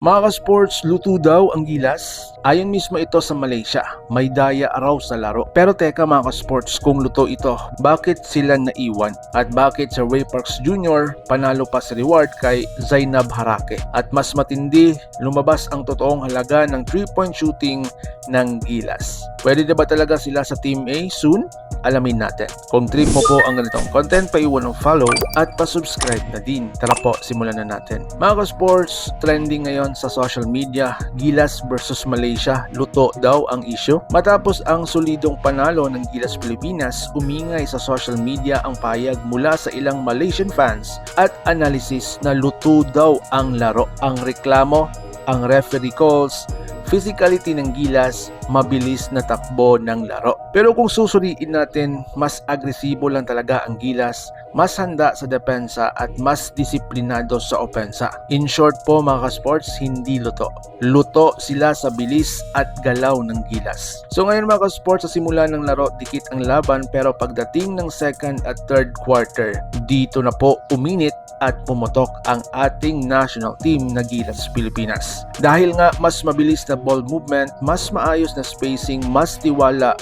Mga ka-sports, luto daw ang Gilas. Ayon mismo ito sa Malaysia, may daya raw sa laro. Pero teka mga ka-sports, kung luto ito, bakit sila naiwan? At bakit sa Ray Parks Jr. panalo pa sa reward kay Zainab Harake? At mas matindi, lumabas ang totoong halaga ng 3-point shooting ng Gilas. Pwede na ba talaga sila sa Team A soon? Alamin natin. Kung trip mo po ang ganitong content, paiwan ng follow at pa-subscribe na din. Tara po, simulan na natin. Mga ka-sports, trending ngayon sa social media, Gilas versus Malaysia, luto daw ang issue. Matapos ang solidong panalo ng Gilas Pilipinas, umingay sa social media ang payag mula sa ilang Malaysian fans at analysis na luto daw ang laro. Ang reklamo, ang referee calls, physicality ng Gilas, mabilis na takbo ng laro. Pero kung susuriin natin, mas agresibo lang talaga ang Gilas, mas handa sa depensa at mas disiplinado sa opensa. In short po mga ka-sports, hindi luto. Luto sila sa bilis at galaw ng Gilas. So ngayon mga ka-sports, sa simula ng laro, dikit ang laban, pero pagdating ng second at third quarter, dito na po uminit at pumutok ang ating national team na Gilas Pilipinas. Dahil nga mas mabilis na ball movement, mas maayos na spacing, mas tiwala